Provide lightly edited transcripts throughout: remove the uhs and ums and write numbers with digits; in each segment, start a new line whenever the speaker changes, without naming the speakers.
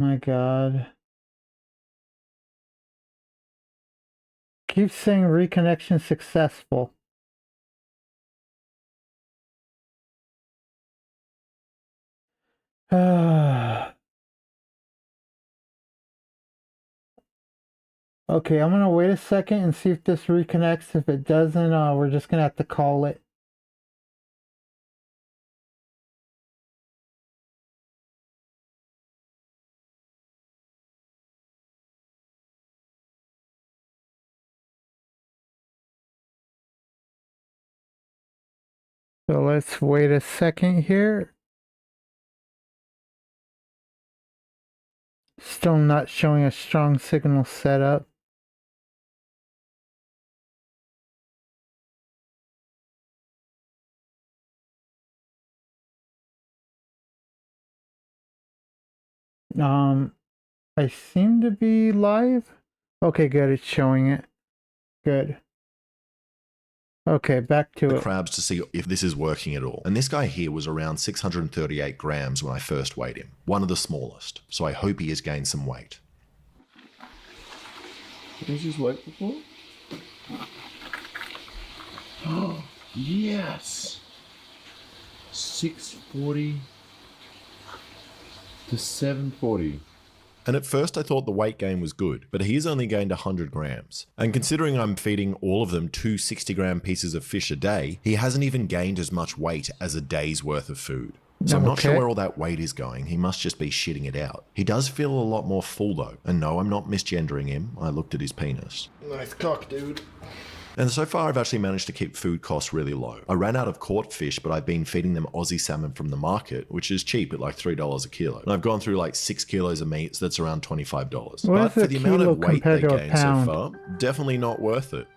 My God. Keep saying reconnection successful. Okay, I'm gonna wait a second and see if this reconnects. If it doesn't, we're just gonna have to call it. So let's wait a second here. Still not showing a strong signal setup. I seem to be live. Okay, good. It's showing it. Good. Okay, back to
the
it.
crabs to see if this is working at all. And this guy here was around 638 grams when I first weighed him. One of the smallest. So I hope he has gained some weight.
What was his weight before? Oh, yes! 640 to 740.
And at first I thought the weight gain was good, but he's only gained 100 grams. And considering I'm feeding all of them 2 60-gram pieces of fish a day, he hasn't even gained as much weight as a day's worth of food. So I'm not sure where all that weight is going. He must just be shitting it out. He does feel a lot more full though. And no, I'm not misgendering him. I looked at his penis.
Nice cock, dude.
And so far I've actually managed to keep food costs really low. I ran out of caught fish, but I've been feeding them Aussie salmon from the market, which is cheap at like $3 a kilo. And I've gone through like 6 kilos of meat, so that's around $25. But for the amount of weight they gained so far, definitely not worth it.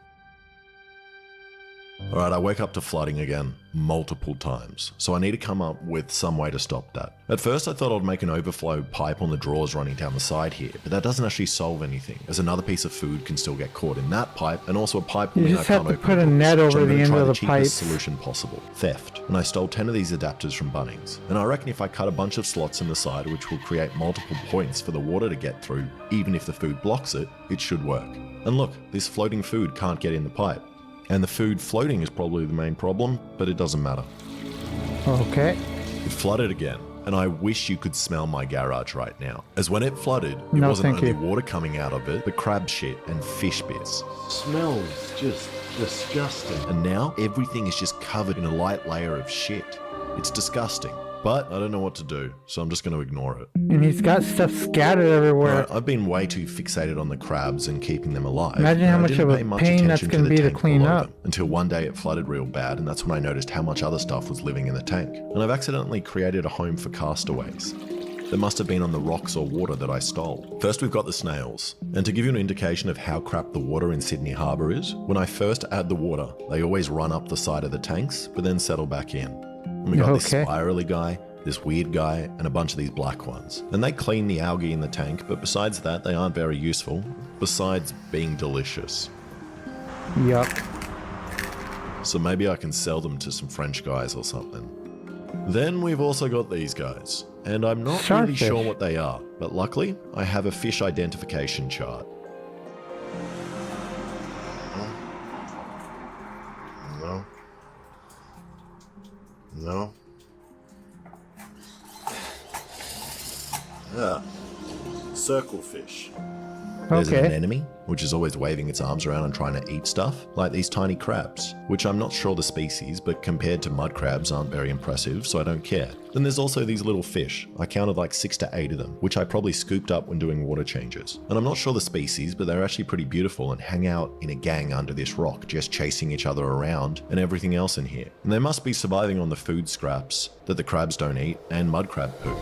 Alright, I wake up to flooding again, multiple times, so I need to come up with some way to stop that. At first I thought I'd make an overflow pipe on the drawers running down the side here, but that doesn't actually solve anything, as another piece of food can still get caught in that pipe, and also a pipe
you just have to put a net over the end of the pipe.
Solution possible, theft. And I stole 10 of these adapters from Bunnings, and I reckon if I cut a bunch of slots in the side which will create multiple points for the water to get through, even if the food blocks it, it should work. And look, this floating food can't get in the pipe. And the food floating is probably the main problem, but it doesn't matter.
Okay.
It flooded again, and I wish you could smell my garage right now. As when it flooded, it wasn't only water coming out of it, but crab shit and fish bits.
Smells just disgusting.
And now everything is just covered in a light layer of shit. It's disgusting. But I don't know what to do, so I'm just going to ignore it.
And he's got stuff scattered everywhere.
I've been way too fixated on the crabs and keeping them alive.
Imagine how much of a pain that's going to be to clean up.
Until one day it flooded real bad, and that's when I noticed how much other stuff was living in the tank. And I've accidentally created a home for castaways that must have been on the rocks or water that I stole. First we've got the snails. And to give you an indication of how crap the water in Sydney Harbour is, when I first add the water, they always run up the side of the tanks, but then settle back in. And we got this spirally guy, this weird guy, and a bunch of these black ones. And they clean the algae in the tank, but besides that, they aren't very useful, besides being delicious.
Yup.
So maybe I can sell them to some French guys or something. Then we've also got these guys, and I'm not really sure what they are, but luckily, I have a fish identification chart. No. No. Circle fish. There's an anemone, which is always waving its arms around and trying to eat stuff, like these tiny crabs, which I'm not sure the species, but compared to mud crabs aren't very impressive, so I don't care. Then there's also these little fish. I counted like 6 to 8 of them, which I probably scooped up when doing water changes. And I'm not sure the species, but they're actually pretty beautiful and hang out in a gang under this rock, just chasing each other around and everything else in here. And they must be surviving on the food scraps that the crabs don't eat and mud crab poo.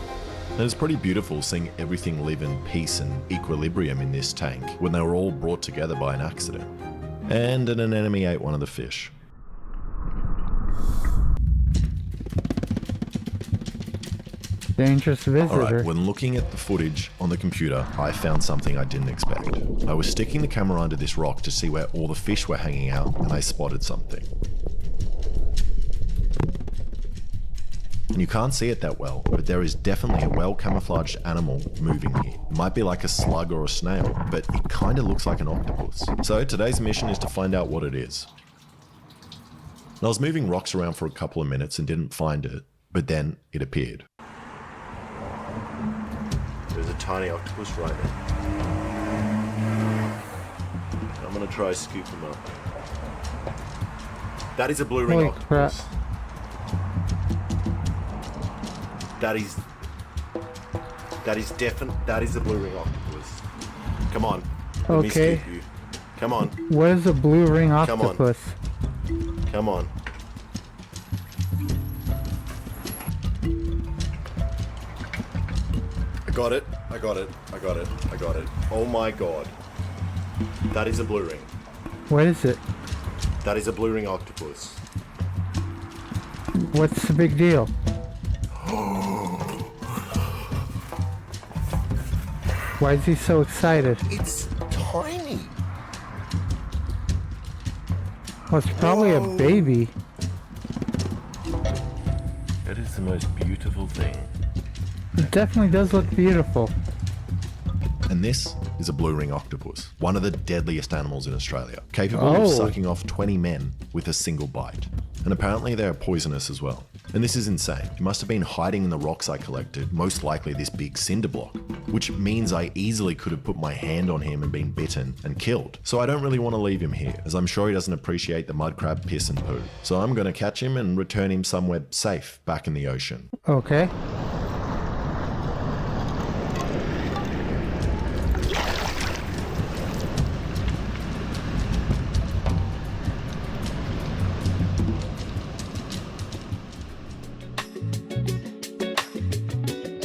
And it's pretty beautiful seeing everything live in peace and equilibrium in this tank when they were all brought together by an accident. And an anemone ate one of the fish.
Dangerous visitor.
Alright, when looking at the footage on the computer, I found something I didn't expect. I was sticking the camera under this rock to see where all the fish were hanging out, and I spotted something. And you can't see it that well, but there is definitely a well-camouflaged animal moving here. It might be like a slug or a snail, but it kind of looks like an octopus. So today's mission is to find out what it is. And I was moving rocks around for a couple of minutes and didn't find it, but then it appeared. There's a tiny octopus right there. I'm gonna try scoop him up. That is a blue ring
Holy
octopus.
crap.
That is a blue ring octopus. Come on. Let me
Okay.
scoop you. Come on.
What is a blue ring
Come on.
octopus?
Come on. I got it. I got it. I got it. I got it. Oh my god. That is a blue ring.
What is it?
That is a blue ring octopus.
What's the big deal? Why is he so excited?
It's tiny.
Well, it's probably a baby.
That is the most beautiful thing.
It definitely does look beautiful.
And this is a blue ring octopus, one of the deadliest animals in Australia, capable
Oh.
of sucking off 20 men with a single bite. And apparently they are poisonous as well. And this is insane. He must have been hiding in the rocks I collected, most likely this big cinder block, which means I easily could have put my hand on him and been bitten and killed. So I don't really want to leave him here, as I'm sure he doesn't appreciate the mud crab piss and poo. So I'm going to catch him and return him somewhere safe back in the ocean.
Okay.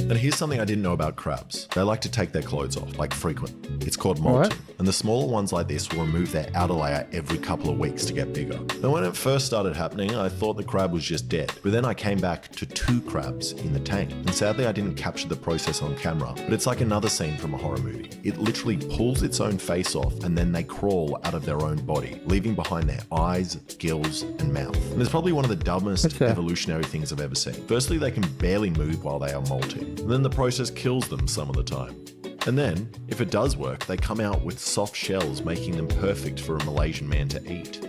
And here's something I didn't know about crabs. They like to take their clothes off, like frequently. It's called molting.
What?
And the smaller ones like this will remove their outer layer every couple of weeks to get bigger. And when it first started happening, I thought the crab was just dead. But then I came back to 2 crabs in the tank. And sadly, I didn't capture the process on camera. But it's like another scene from a horror movie. It literally pulls its own face off and then they crawl out of their own body, leaving behind their eyes, gills, and mouth. And it's probably one of the dumbest
What's that?
evolutionary things I've ever seen. Firstly, they can barely move while they are molting. And then the process kills them some of the time. And then, if it does work, they come out with soft shells, making them perfect for a Malaysian man to eat.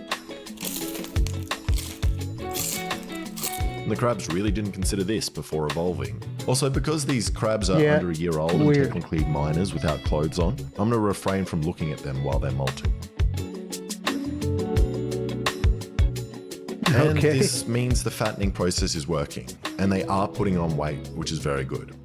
And the crabs really didn't consider this before evolving. Also, because these crabs are
Yeah,
under a year old and
weird.
technically minors without clothes on, I'm going to refrain from looking at them while they're molting. And
Okay.
this means the fattening process is working, and they are putting on weight, which is very good.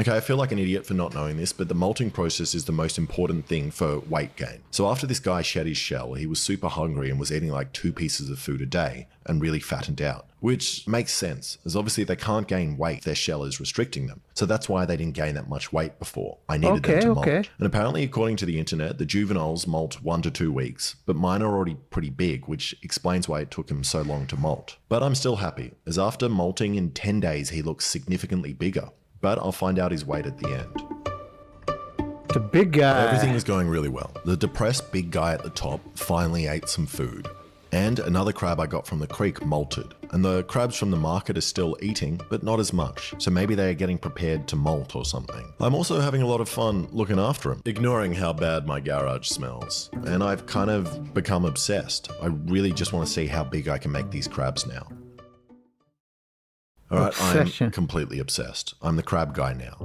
Okay, I feel like an idiot for not knowing this, but the molting process is the most important thing for weight gain. So after this guy shed his shell, he was super hungry and was eating like 2 pieces of food a day and really fattened out, which makes sense, as obviously they can't gain weight if their shell is restricting them. So that's why they didn't gain that much weight before. I needed them to molt.
Okay.
And apparently, according to the internet, the juveniles molt 1 to 2 weeks, but mine are already pretty big, which explains why it took him so long to molt. But I'm still happy, as after molting in 10 days, he looks significantly bigger. But I'll find out his weight at the end.
The big guy.
Everything is going really well. The depressed big guy at the top finally ate some food. And another crab I got from the creek molted. And the crabs from the market are still eating, but not as much. So maybe they are getting prepared to molt or something. I'm also having a lot of fun looking after them, ignoring how bad my garage smells. And I've kind of become obsessed. I really just want to see how big I can make these crabs now. Alright,
Obsession.
I'm completely obsessed. I'm the crab guy now.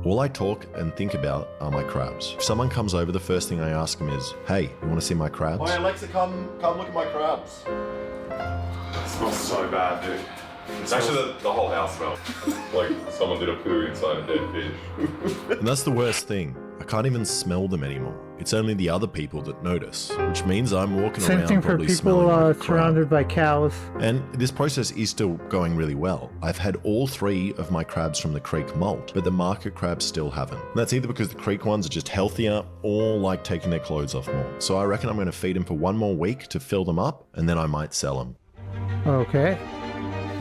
All I talk and think about are my crabs. If someone comes over, the first thing I ask them is, hey, you want to see my crabs?
Oh, Alexa, come look at my crabs.
It smells so bad, dude. It's actually the whole house smells. Like someone did a poo inside a dead fish.
And that's the worst thing. I can't even smell them anymore. It's only the other people that notice, which means I'm walking
Same
around
thing for
probably
people
smelling like a crab.
surrounded by cows.
And this process is still going really well. I've had all 3 of my crabs from the creek molt, but the market crabs still haven't. And that's either because the creek ones are just healthier or like taking their clothes off more. So I reckon I'm going to feed them for 1 more week to fill them up, and then I might sell them.
Okay.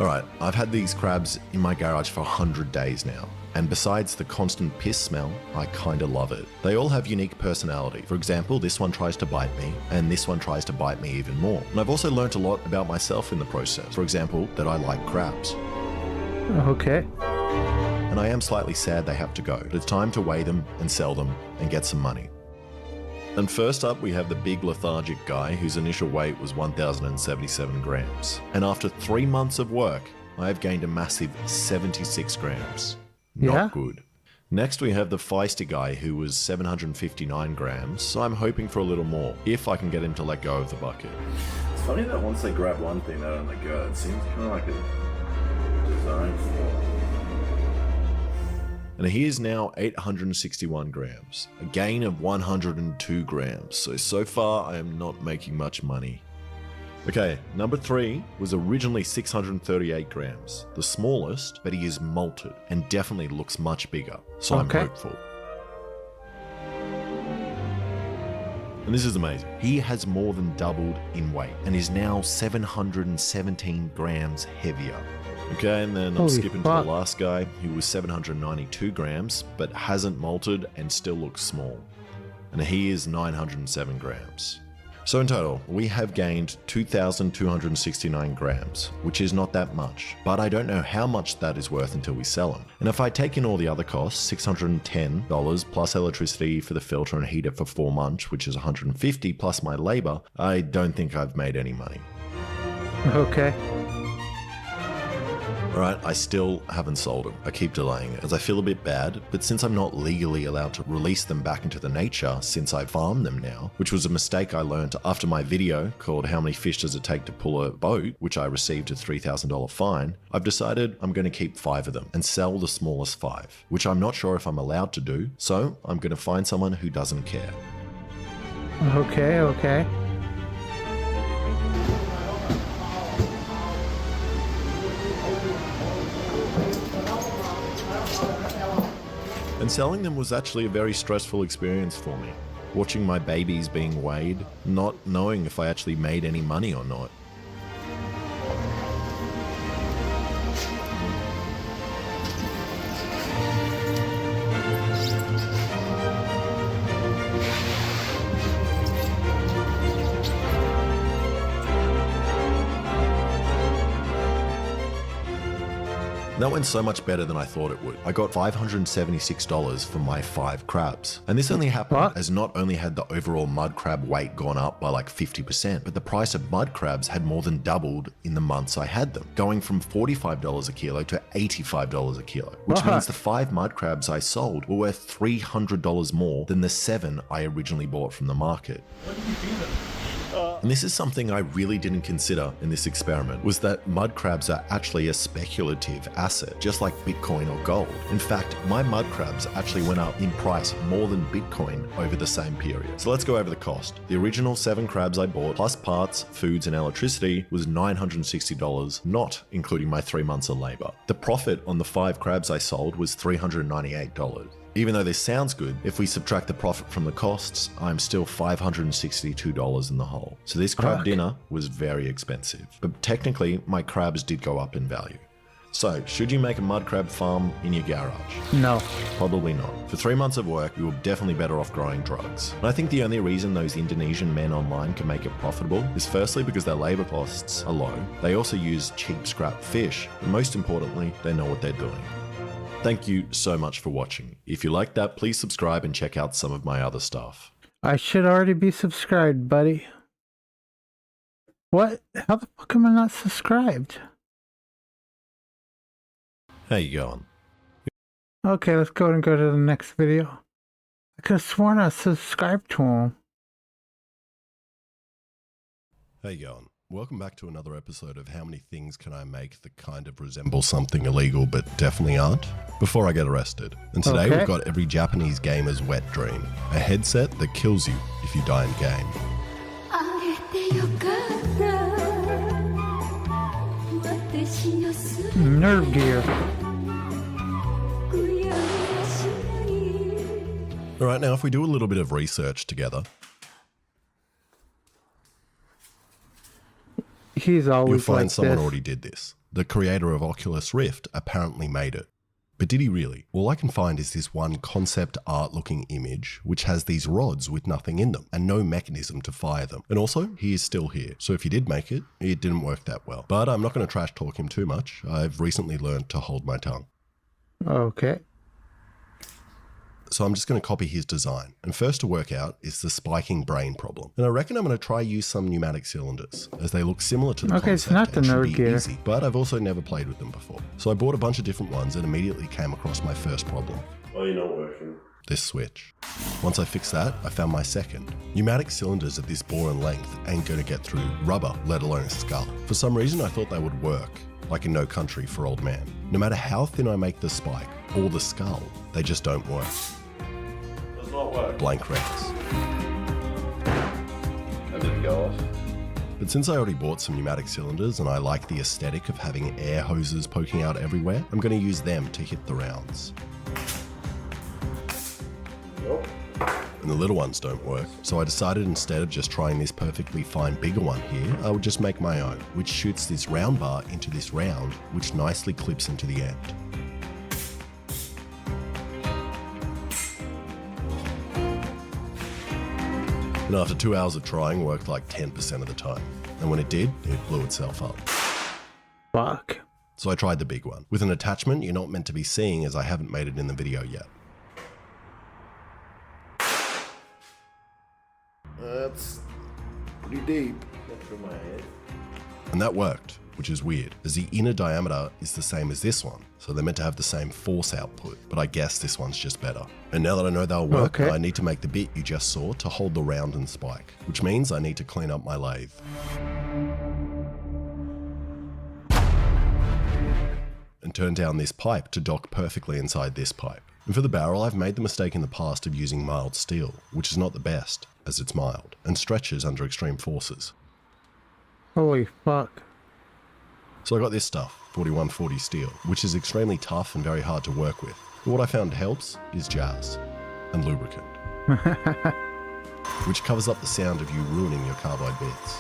Alright, I've had these crabs in my garage for 100 days now. And besides the constant piss smell, I kinda love it. They all have unique personality. For example, this one tries to bite me, and this one tries to bite me even more. And I've also learnt a lot about myself in the process. For example, that I like crabs.
Okay.
And I am slightly sad they have to go, but it's time to weigh them and sell them and get some money. And first up, we have the big lethargic guy whose initial weight was 1,077 grams. And after 3 months of work, I have gained a massive 76 grams. Not good. Next, we have the feisty guy who was 759 grams, so I'm hoping for a little more, if I can get him to let go of the bucket.
It's funny that once they grab one thing, they don't let go. It seems kind of like a design flaw.
And he is now 861 grams, a gain of 102 grams, so far I am not making much money. Okay, number 3 was originally 638 grams, the smallest, but he is malted and definitely looks much bigger, so I'm hopeful. And this is amazing. He has more than doubled in weight and is now 717 grams heavier. Okay, and then I'm skipping to the last guy who was 792 grams, but hasn't malted and still looks small. And he is 907 grams. So in total, we have gained 2,269 grams, which is not that much, but I don't know how much that is worth until we sell them. And if I take in all the other costs, $610 plus electricity for the filter and heater for 4 months, which is $150 plus my labor, I don't think I've made any money.
Okay.
Alright, I still haven't sold them. I keep delaying it as I feel a bit bad, but since I'm not legally allowed to release them back into the nature since I farm them now, which was a mistake I learned after my video called How Many Fish Does It Take to Pull a Boat, which I received a $3,000 fine, I've decided I'm going to keep 5 of them and sell the smallest 5, which I'm not sure if I'm allowed to do, so I'm going to find someone who doesn't care.
Okay.
And selling them was actually a very stressful experience for me. Watching my babies being weighed, not knowing if I actually made any money or not. That went so much better than I thought it would. I got $576 for my 5 crabs. And this only happened as not only had the overall mud crab weight gone up by like 50%, but the price of mud crabs had more than doubled in the months I had them, going from $45 a kilo to $85 a kilo, which means the 5 mud crabs I sold were worth $300 more than the 7 I originally bought from the market. And this is something I really didn't consider in this experiment, was that mud crabs are actually a speculative asset, just like Bitcoin or gold. In fact, my mud crabs actually went up in price more than Bitcoin over the same period. So let's go over the cost. The original 7 crabs I bought, plus parts, foods, and electricity, was $960, not including my 3 months of labor. The profit on the 5 crabs I sold was $398. Even though this sounds good, if we subtract the profit from the costs, I'm still $562 in the hole. So this crab dinner was very expensive, but technically my crabs did go up in value. So, should you make a mud crab farm in your garage?
No.
Probably not. For 3 months of work, you were definitely better off growing drugs. And I think the only reason those Indonesian men online can make it profitable is firstly because their labor costs are low, they also use cheap scrap fish, and most importantly, they know what they're doing. Thank you so much for watching. If you like that, please subscribe and check out some of my other stuff.
I should already be subscribed, buddy. What? How the fuck am I not subscribed?
How you going?
Okay, let's go and go to the next video. I could have sworn I subscribed to him.
How you going? Welcome back to another episode of How Many Things Can I Make That Kind of Resemble Something Illegal But Definitely Aren't? Before I get arrested. And today we've got every Japanese gamer's wet dream. A headset that kills you if you die in game.
Nerve gear.
Alright, now if we do a little bit of research together,
he's always
you'll find
like
someone
this.
already did this. The creator of Oculus Rift apparently made it. But did he really? All I can find is this one concept art looking image which has these rods with nothing in them and no mechanism to fire them. And also, he is still here. So if he did make it, it didn't work that well. But I'm not going to trash talk him too much. I've recently learned to hold my tongue.
Okay.
So I'm just going to copy his design. And first to work out is the spiking brain problem. And I reckon I'm going to try use some pneumatic cylinders as they look similar to the
Okay, it's
concept
not the
and should
nerd
be
gear.
easy, but I've also never played with them before. So I bought a bunch of different ones and immediately came across my first problem.
Oh, you're not working.
This switch. Once I fixed that, I found my second. Pneumatic cylinders at this bore and length ain't going to get through rubber, let alone a skull. For some reason I thought they would work, like in No Country for Old Man. No matter how thin I make the spike or the skull, they just don't work.
Does not work.
Blank recs.
That didn't go off.
But since I already bought some pneumatic cylinders and I like the aesthetic of having air hoses poking out everywhere, I'm going to use them to hit the rounds.
Nope.
And the little ones don't work, so I decided instead of just trying this perfectly fine bigger one here, I would just make my own, which shoots this round bar into this round, which nicely clips into the end. And after 2 hours of trying, worked like 10% of the time. And when it did, it blew itself up.
Fuck.
So I tried the big one, with an attachment you're not meant to be seeing as I haven't made it in the video yet.
That's pretty deep. Not through my head.
And that worked, which is weird, as the inner diameter is the same as this one, so they're meant to have the same force output, but I guess this one's just better. And now that I know they'll work,
Okay.
I need to make the bit you just saw to hold the round and spike, which means I need to clean up my lathe. And turn down this pipe to dock perfectly inside this pipe. And for the barrel, I've made the mistake in the past of using mild steel, which is not the best, as it's mild, and stretches under extreme forces.
Holy fuck.
So I got this stuff, 4140 steel, which is extremely tough and very hard to work with. But what I found helps is jazz and lubricant, which covers up the sound of you ruining your carbide bits.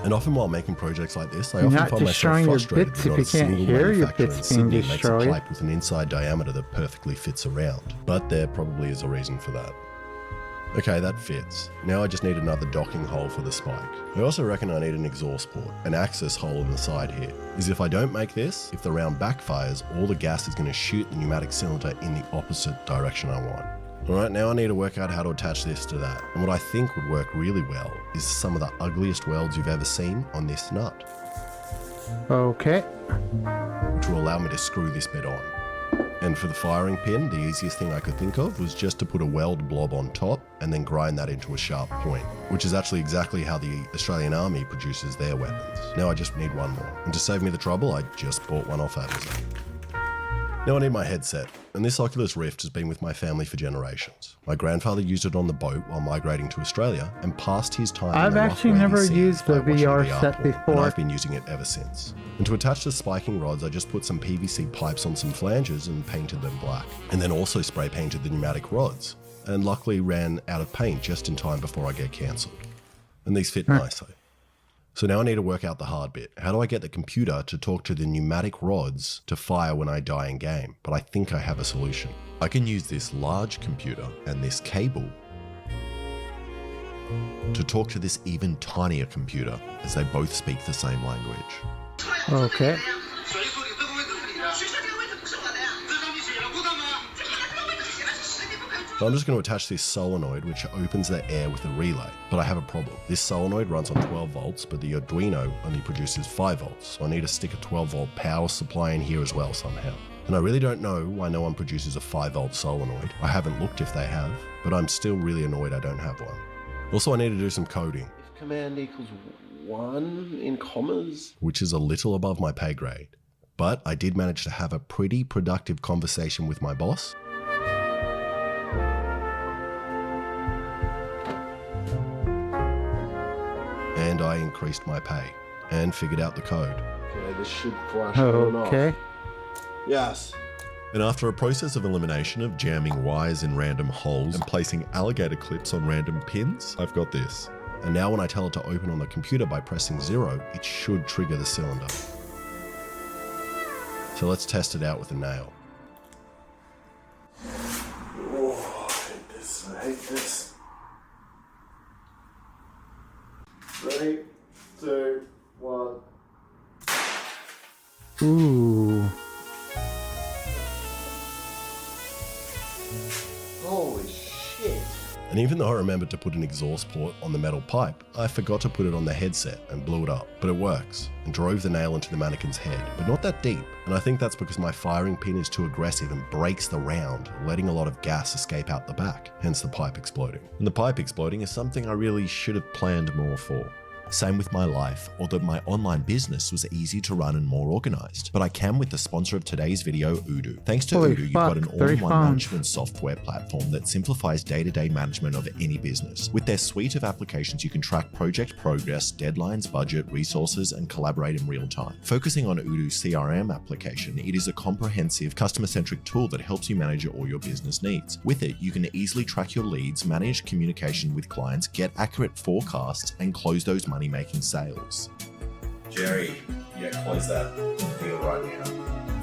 And often while making projects like this, I
You're
often
not
find myself
destroying your
frustrated
bits
that
if
not a
you can't
single
hear your
manufacturer in
bits being
Sydney makes a
destroyed.
pipe with an inside diameter that perfectly fits around. But there probably is a reason for that. Okay, that fits. Now I just need another docking hole for the spike. I also reckon I need an exhaust port, an access hole in the side here. Is if I don't make this, if the round backfires, all the gas is going to shoot the pneumatic cylinder in the opposite direction I want. Alright, now I need to work out how to attach this to that. And what I think would work really well is some of the ugliest welds you've ever seen on this nut,
Okay.
which will allow me to screw this bit on. And for the firing pin, the easiest thing I could think of was just to put a weld blob on top and then grind that into a sharp point, which is actually exactly how the Australian Army produces their weapons. Now I just need one more. And to save me the trouble, I just bought one off Amazon. Now I need my headset, and this Oculus Rift has been with my family for generations. My grandfather used it on the boat while migrating to Australia and passed his time in
I've
the
actually
rough,
never
wavy seas
used the
by watching
VR
the
set
Artwork, and
before.
I've been using it ever since. And to attach the spiking rods, I just put some PVC pipes on some flanges and painted them black. And then also spray painted the pneumatic rods, and luckily ran out of paint just in time before I get cancelled. And these fit nicely. So now I need to work out the hard bit. How do I get the computer to talk to the pneumatic rods to fire when I die in game? But I think I have a solution. I can use this large computer and this cable to talk to this even tinier computer, as they both speak the same language.
Okay.
So I'm just going to attach this solenoid, which opens the air with a relay. But I have a problem. This solenoid runs on 12 volts, but the Arduino only produces 5 volts. So I need to stick a 12 volt power supply in here as well somehow. And I really don't know why no one produces a 5 volt solenoid. I haven't looked if they have, but I'm still really annoyed I don't have one. Also, I need to do some coding,
If command equals 1 in commas.
which is a little above my pay grade. But I did manage to have a pretty productive conversation with my boss. And I increased my pay and figured out the code.
Okay, this should flash on off.
Okay.
Yes.
And after a process of elimination of jamming wires in random holes and placing alligator clips on random pins, I've got this. And now when I tell it to open on the computer by pressing 0, it should trigger the cylinder. So let's test it out with a nail.
Oh, I hate this. I hate this. 3, 2, 1.
Ooh.
Holy shit.
And even though I remembered to put an exhaust port on the metal pipe, I forgot to put it on the headset and blew it up. But it works, and drove the nail into the mannequin's head, but not that deep. And I think that's because my firing pin is too aggressive and breaks the round, letting a lot of gas escape out the back, hence the pipe exploding. And the pipe exploding is something I really should have planned more for. Same with my life, although my online business was easy to run and more organized. But I can with the sponsor of today's video, Pt2. Thanks to Pt2, you've got an all-in-one management software platform that simplifies day-to-day management of any business. With their suite of applications, you can track project progress, deadlines, budget, resources, and collaborate in real time. Focusing on Pt2's CRM application, it is a comprehensive, customer-centric tool that helps you manage all your business needs. With it, you can easily track your leads, manage communication with clients, get accurate forecasts, and close those money-making sales.
Jerry, close that deal right now.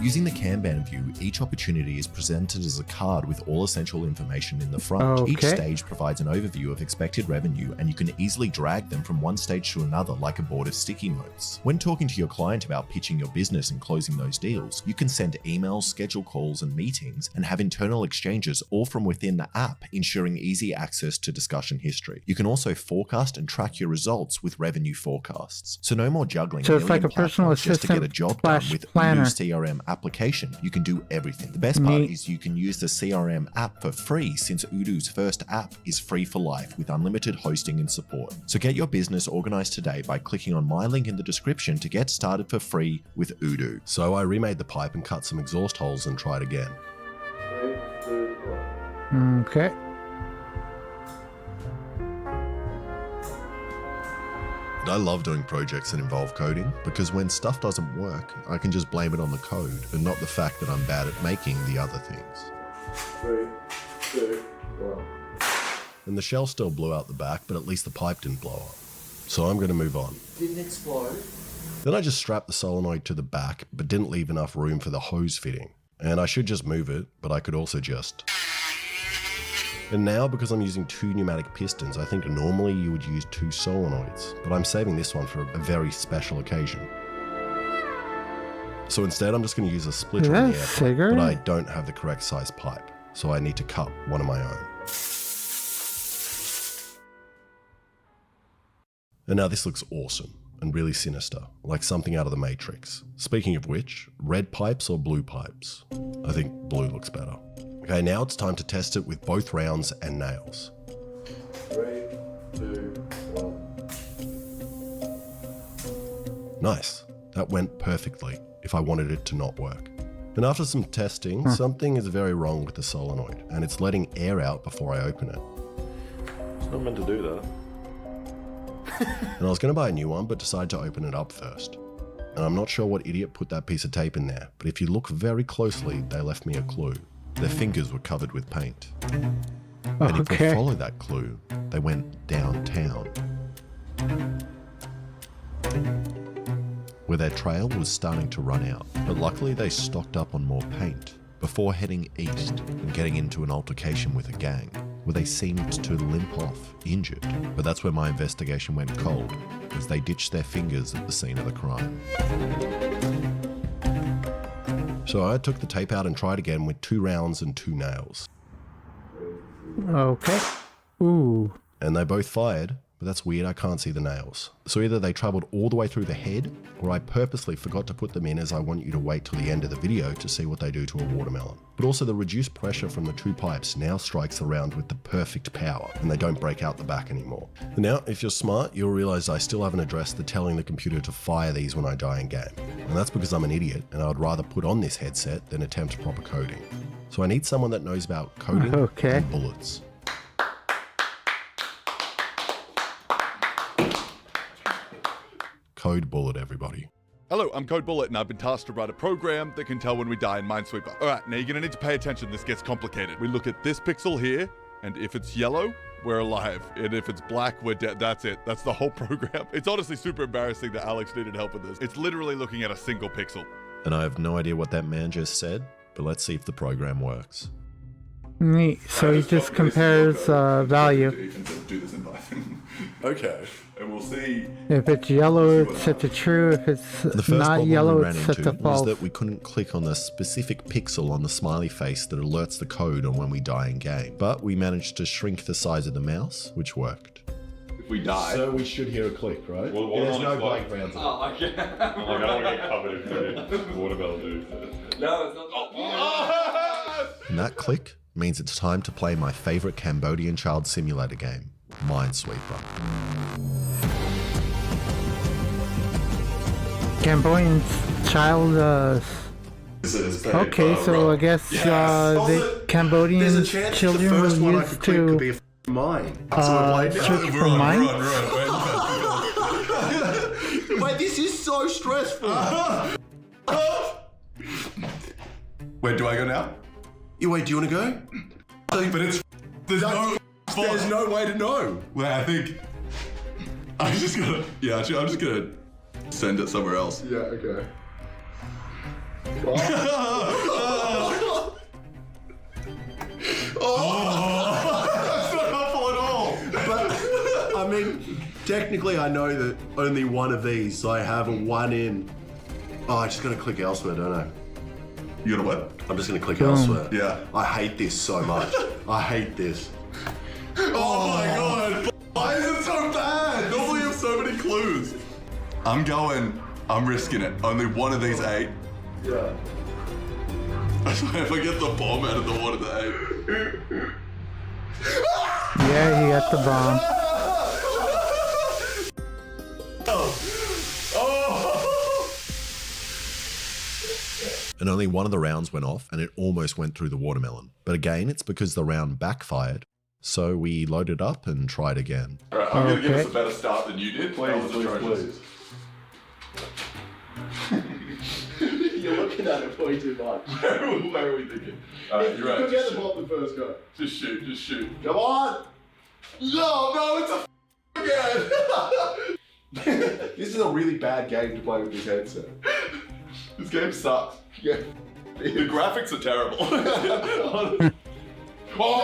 Using the Kanban view, each opportunity is presented as a card with all essential information in the front. Each stage provides an overview of expected revenue, and you can easily drag them from one stage to another like a board of sticky notes. When talking to your client about pitching your business and closing those deals, you can send emails, schedule calls and meetings, and have internal exchanges all from within the app, ensuring easy access to discussion history. You can also forecast and track your results with revenue forecasts. So no more juggling.
So it's like a personal assistant
just to get a job done with Pt2's CRM application. You can do everything. The best part is you can use the CRM app for free, since Pt2's first app is free for life with unlimited hosting and support. So get your business organized today by clicking on my link in the description to get started for free with Pt2. So I remade the pipe and cut some exhaust holes and tried again.
3, 2, 1.
Okay.
I love doing projects that involve coding, because when stuff doesn't work, I can just blame it on the code and not the fact that I'm bad at making the other things.
3, 2, 1.
And the shell still blew out the back, but at least the pipe didn't blow up. So I'm going to move on.
Didn't explode.
Then I just strapped the solenoid to the back, but didn't leave enough room for the hose fitting. And I should just move it, but I could also just... And now, because I'm using 2 pneumatic pistons, I think normally you would use 2 solenoids, but I'm saving this one for a very special occasion. So instead, I'm just going to use a splitter on the air pipe, but I don't have the correct size pipe, so I need to cut one of my own. And now this looks awesome and really sinister, like something out of the Matrix. Speaking of which, red pipes or blue pipes? I think blue looks better. Okay, now it's time to test it with both rounds and nails.
3, 2, 1.
Nice. That went perfectly if I wanted it to not work. And after some testing, something is very wrong with the solenoid, and it's letting air out before I open it.
It's not meant to do that.
And I was going to buy a new one, but decided to open it up first. And I'm not sure what idiot put that piece of tape in there, but if you look very closely, they left me a clue. Their fingers were covered with paint. And if we follow that clue, they went downtown, where their trail was starting to run out. But luckily they stocked up on more paint before heading east and getting into an altercation with a gang, where they seemed to limp off, injured. But that's where my investigation went cold, as they ditched their fingers at the scene of the crime. So I took the tape out and tried again with 2 rounds and 2 nails.
Okay. Ooh.
And they both fired, but that's weird, I can't see the nails. So either they traveled all the way through the head, or I purposely forgot to put them in, as I want you to wait till the end of the video to see what they do to a watermelon. But also the reduced pressure from the 2 pipes now strikes the round with the perfect power, and they don't break out the back anymore. Now, if you're smart, you'll realize I still haven't addressed the telling the computer to fire these when I die in game. And that's because I'm an idiot, and I would rather put on this headset than attempt proper coding. So I need someone that knows about coding and bullets. Code Bullet, everybody.
Hello, I'm Code Bullet, and I've been tasked to write a program that can tell when we die in Minesweeper. Alright, now you're gonna need to pay attention, this gets complicated. We look at this pixel here, and if it's yellow, we're alive. And if it's black, we're dead. That's it. That's the whole program. It's honestly super embarrassing that Alex needed help with this. It's literally looking at a single pixel.
And I have no idea what that man just said, but let's see if the program works.
Neat. So he just compares value.
Do this in Python. Okay. And we'll see.
If it's yellow, it's set to true. If it's
The first
not
problem
yellow,
we ran
it's set
into
to
was
false.
that we couldn't click on the specific pixel on the smiley face that alerts the code on when we die in game. But we managed to shrink the size of the mouse, which worked.
If we die.
So we should hear a click, right?
Well, what
There's
on
no
its
blank
like-
rounds.
Like, I don't want to get covered in food. Watermelon dude. No, it's not.
And that click means it's time to play my favorite Cambodian child simulator game, Minesweeper.
Cambodian child. Okay, so I guess the Cambodian
There's a chance
children
the
were
first one I
used
could click could be
to
a mine.
search for mines.
Wait, this is so stressful.
Wait, do I go now?
Wait, do you want to go?
But it's.
There's no way to know.
Wait, I think. I'm just gonna. Yeah, actually, I'm just gonna send it somewhere else.
Yeah, okay.
That's not helpful at all.
But, I mean, technically I know that only one of these, so I have a one in. Oh, I'm just going to click elsewhere, don't I?
You gonna what?
I'm just going to click elsewhere.
Yeah.
I hate this so much. I hate this.
Oh my god! Why is it so bad? Normally you have so many clues. I'm risking it. Only one of these 8.
Yeah.
If I get the bomb out of the one of the 8.
Yeah, he got the bomb.
And only one of the rounds went off, and it almost went through the watermelon. But again, it's because the round backfired. So we loaded up and tried again.
Alright, I'm gonna give us
Okay.
a better start than you did.
Please. You're looking at it way too much.
Where are we thinking? Alright, you're right.
Get the bomb the first go.
Just shoot.
Come on!
No, it's a again.
This is a really bad game to play with this headset.
This game sucks.
Yeah.
The graphics are terrible. Oh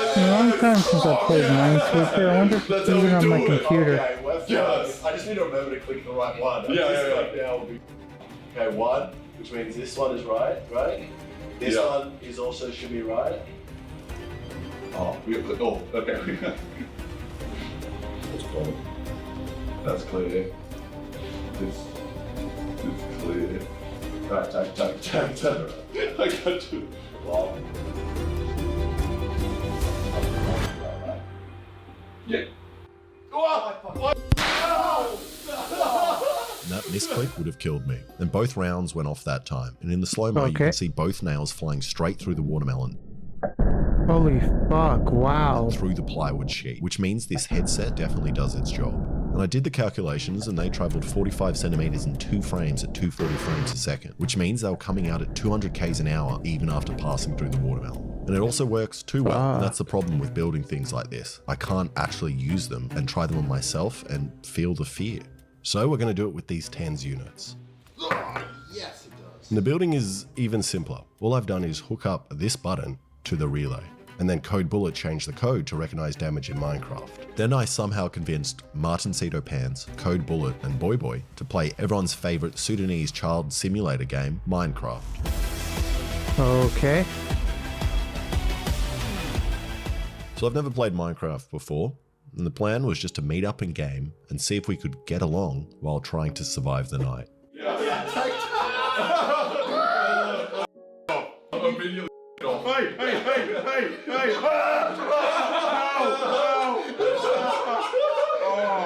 It's a long time since I played Minesweeper. I wonder if
That's
it's
how we
even on my
do it.
computer.
Okay, let's
Yes.
I just need to remember to click the right one.
Yeah, yeah.
Like now will be okay, 1, which means this one is right? This
Yeah.
one is also should be right.
Oh, okay. That's clear. It's clear.
Right, turn.
I got you.
Well,
Yeah.
And that misclick would have killed me. And both rounds went off that time. And in the slow-mo, you
Okay.
can see both nails flying straight through the watermelon,
Holy fuck, wow.
through the plywood sheet, which means this headset definitely does its job. And I did the calculations, and they traveled 45 centimeters in 2 frames at 240 frames a second, which means they were coming out at 200 k's an hour even after passing through the watermelon. And it also works too well. And that's the problem with building things like this. I can't actually use them and try them on myself and feel the fear. So we're going to do it with these TANS units.
yes, it does.
And the building is even simpler. All I've done is hook up this button to the relay, and then Code Bullet changed the code to recognize damage in Minecraft. Then I somehow convinced Martin Cedo Pants, Code Bullet, and Boy Boy to play everyone's favorite Sudanese child simulator game, Minecraft.
Okay.
So I've never played Minecraft before, and the plan was just to meet up in game and see if we could get along while trying to survive the night.
Immediately off. Hey!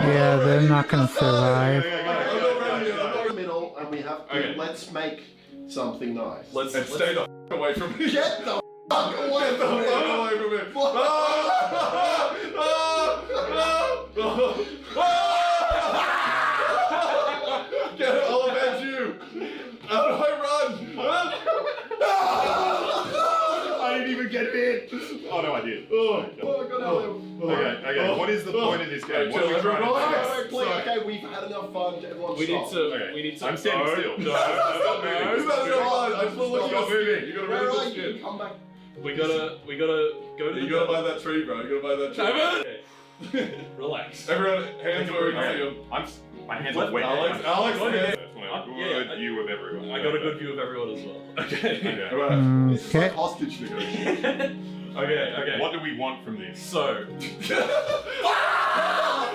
Yeah, they're not gonna survive.
In the middle, and we have to.
Okay.
Let's make something nice.
And stay the away from me.
Get the fuck away
Get the
from me.
fuck away from me. Get it, I'll avenge you. How do I run? I ain't even
get in.
Oh no, I did.
Oh, I got out there.
Okay. What is the point of this game? What are we trying to do?
Okay, we've had enough fun. Everyone
We need
stop.
to.
Okay.
We need to.
I'm standing still.
No,
Stop
no,
moving.
We've had enough fun. I just want to look
Stop
at your
moving.
skin.
You gotta
Where
really
are
good
you?
skin.
Come back.
We gotta go to.
You gotta buy that tree, bro. You gotta buy that tree.
Okay. Relax.
Everyone, hands where we can see them.
My hands are wet.
Alex,
I want
hands.
a good view of everyone.
I got a good view of everyone as well. Okay.
Alright.
This is like
Okay.
hostage negotiation.
Okay.
What do we want from this?
So,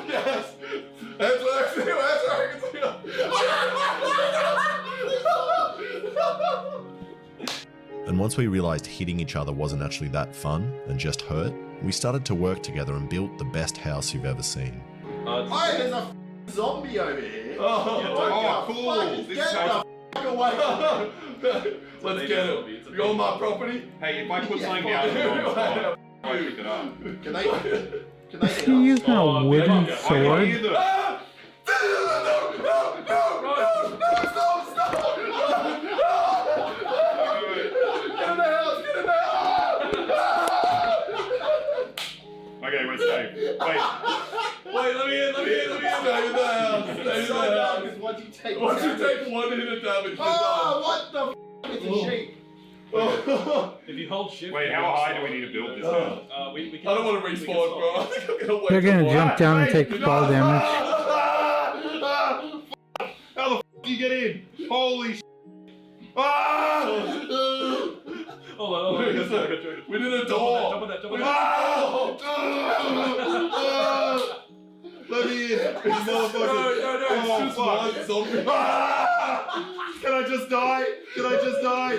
Yes! That's what I see. That's what I can see.
And once we realized hitting each other wasn't actually that fun and just hurt, we started to work together and built the best house you've ever seen.
Hey, there's a zombie over here.
Oh, cool.
Get
This
the
is how-
fuck away.
Let's get it. You on my property?
Hey, if I put something down in the wrong spot, I pick it up.
Can they
Is he using a wooden
I can
sword?
hear them.
Ah! No! Stop! Get in the house! Get in the house!
Okay, we're safe. Wait.
Wait, let me in. Stay in the house. Stay in
It's so
the
dark,
house.
'cause once you take
Once you
damage-
take one hit of damage, you're
Oh,
done.
what the f***? It's a sheep.
if you hold shift.
Wait, how high do we need to build this house?
We can.
I don't want to
we can
respawn,
stop.
bro. I think I'm gonna wait.
They're gonna
till-
jump down and take fall damage.
How the f do you get in? Holy sh! Ah!
Hold on.
Wait a second. We need a door.
Jump on that.
Ah!
Let me in, you motherfucker!
No,
Oh,
it's just
fuck.
one zombie.
Ah! Can I just die? Can I just die?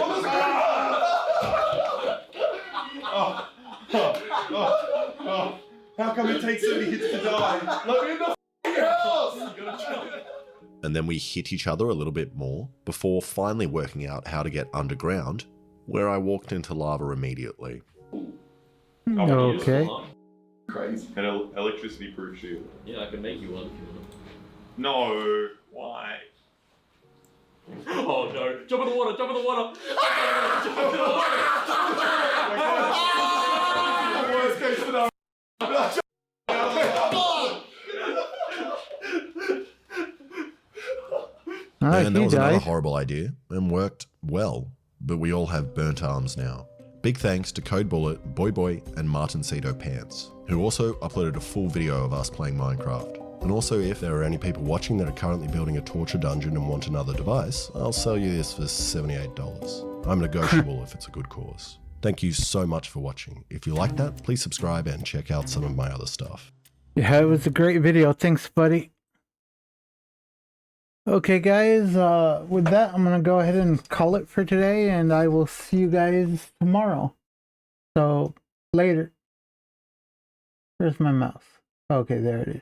Ah! Oh. How come it takes so many hits to die?
Let me in the house.
And then we hit each other a little bit more before finally working out how to get underground, where I walked into lava immediately.
Okay.
Crazy.
An electricity proof shield.
Yeah, I can make you one if you want.
No. Why?
Oh no! Jump in the water! Jump in the water! Jump in the water!
Worst case scenario.
Alright,
And that
he
was another
died.
horrible idea and worked well, but we all have burnt arms now. Big thanks to Code Bullet, Boy Boy, and Martin Cedo Pants, who also uploaded a full video of us playing Minecraft. And also, if there are any people watching that are currently building a torture dungeon and want another device, I'll sell you this for $78. I'm negotiable if it's a good cause. Thank you so much for watching. If you like that, please subscribe and check out some of my other stuff.
Yeah, it was a great video. Thanks, buddy. Okay, guys, with that, I'm going to go ahead and call it for today, and I will see you guys tomorrow. So, later. Where's my mouse? Okay, there it is.